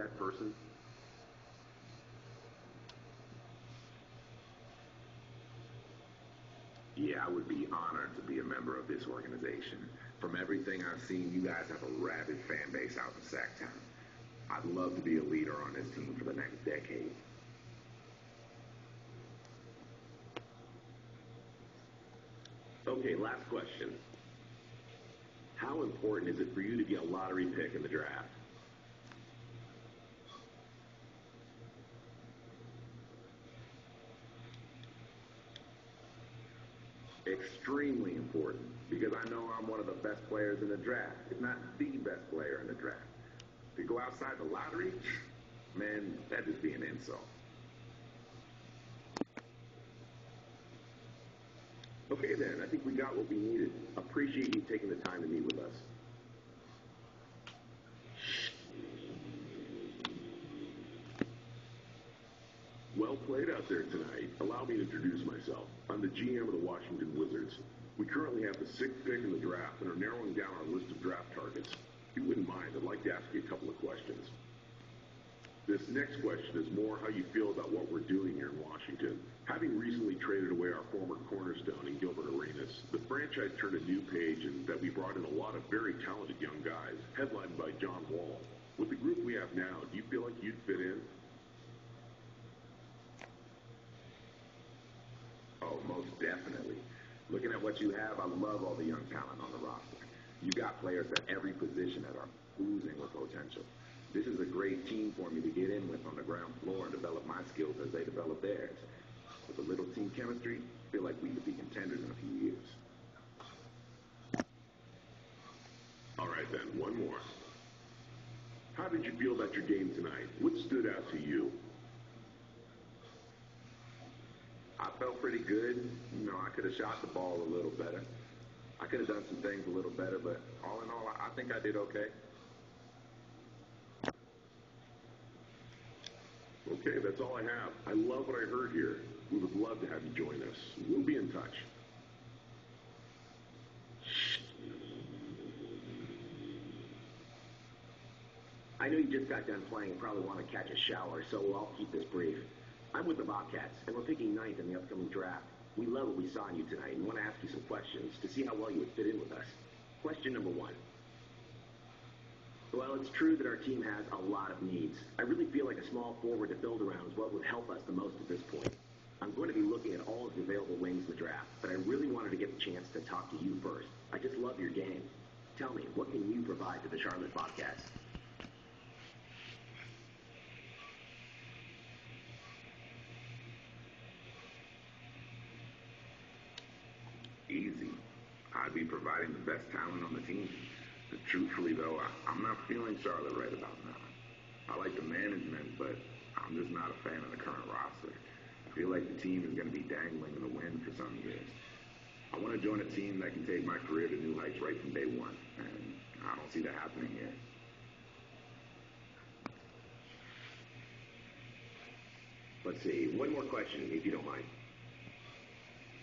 that person? Yeah, I would be honored to be a member of this organization. From everything I've seen, you guys have a rabid fan base out in Sacktown. I'd love to be a leader on this team for the next decade. Okay, last question. How important is it for you to be a lottery pick in the draft? Extremely important, because I know I'm one of the best players in the draft, if not the best player in the draft. To go outside the lottery, man, that'd just be an insult. Okay then, I think we got what we needed. Appreciate you taking the time to meet with us. Well played out there tonight. Allow me to introduce myself. I'm the GM of the Washington Wizards. We currently have the 6th pick in the draft and are narrowing down our list of draft targets. If you wouldn't mind, I'd like to ask you a couple of questions. This next question is more how you feel about what we're doing here in Washington. Having recently traded away our former cornerstone in Gilbert Arenas, the franchise turned a new page and that we brought in a lot of very talented young guys, headlined by John Wall. With the group we have now, do you feel like you'd fit in? Oh, most definitely. Looking at what you have, I love all the young talent on the roster. You got players at every position that are oozing with potential. This is a great team for me to get in with on the ground floor and develop my skills as they develop theirs. With a little team chemistry, I feel like we could be contenders in a few years. All right then, one more. How did you feel about your game tonight? What stood out to you? I felt pretty good. You know, I could have shot the ball a little better. I could have done some things a little better, but all in all, I think I did okay. Okay, that's all I have. I love what I heard here. We would love to have you join us. We'll be in touch. I know you just got done playing and probably want to catch a shower, so I'll keep this brief. I'm with the Bobcats, and we're picking 9th in the upcoming draft. We love what we saw in you tonight and want to ask you some questions to see how well you would fit in with us. Question number 1. Well, it's true that our team has a lot of needs. I really feel like a small forward to build around is what would help us the most at this point. I'm going to be looking at all of the available wings in the draft, but I really wanted to get the chance to talk to you first. I just love your game. Tell me, what can you provide to the Charlotte Bobcats? Easy. I'd be providing the best talent on the team. But truthfully, though, I'm not feeling Charlotte right about now. I like the management, but I'm just not a fan of the current roster. I feel like the team is going to be dangling in the wind for some years. I want to join a team that can take my career to new heights right from day one, and I don't see that happening here. Let's see, one more question, if you don't mind.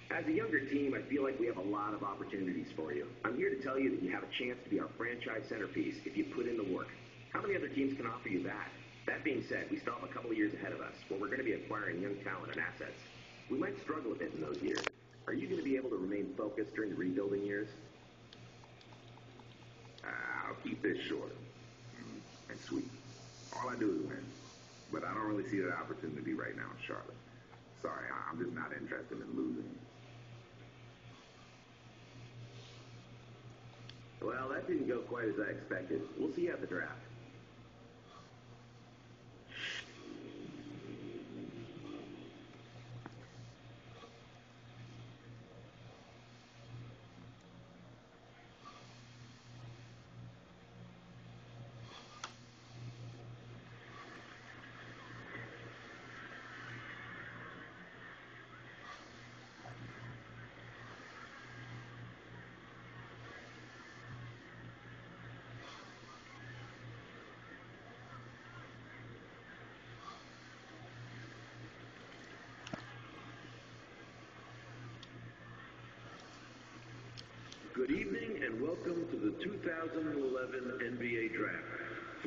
As a younger team, I feel like we have a lot of opportunities for you. I'm here to tell you that you have a chance to be our franchise centerpiece if you put in the work. How many other teams can offer you that? That being said, we still have a couple of years ahead of us where we're going to be acquiring young talent and assets. We might struggle a bit in those years. Are you going to be able to remain focused during the rebuilding years? I'll keep this short and sweet. All I do is win. But I don't really see that opportunity right now in Charlotte. Sorry, I'm just not interested in losing. Well, that didn't go quite as I expected. We'll see you at the draft. Good evening and welcome to the 2011 NBA Draft.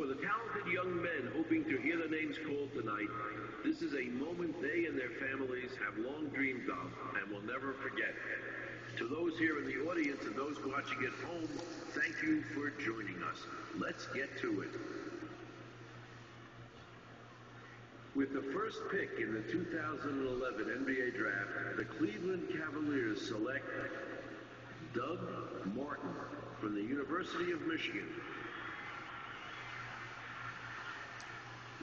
For the talented young men hoping to hear their names called tonight, this is a moment they and their families have long dreamed of and will never forget. To those here in the audience and those watching at home, thank you for joining us. Let's get to it. With the first pick in the 2011 NBA Draft, the Cleveland Cavaliers select Doug Martin from the University of Michigan.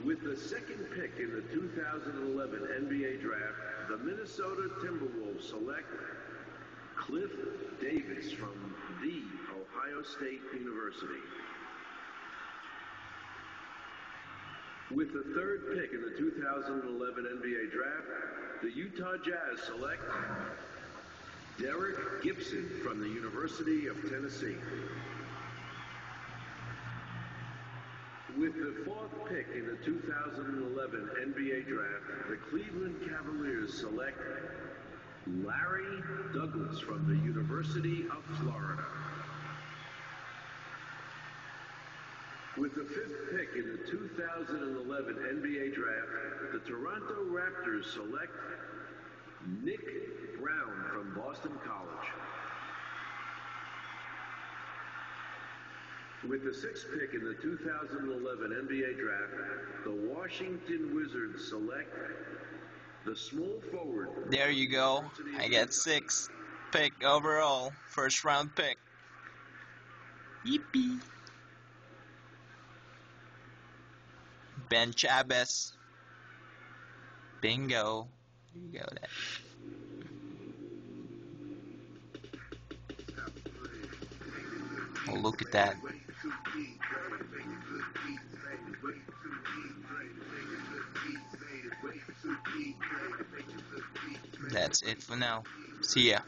With the second pick in the 2011 NBA Draft, the Minnesota Timberwolves select Cliff Davis from The Ohio State University. With the third pick in the 2011 NBA Draft, the Utah Jazz select Derek Gibson from the University of Tennessee. With the fourth pick in the 2011 NBA Draft, the Cleveland Cavaliers select Larry Douglas from the University of Florida. With the fifth pick in the 2011 NBA Draft, the Toronto Raptors select Nick Brown from Boston College. With the sixth pick in the 2011 NBA Draft, the Washington Wizards select the small forward. There you go. I get 6th pick overall. First round pick. Yippee. Ben Chavez. Bingo. There you go. That. Oh, look at that. That's it for now. See ya.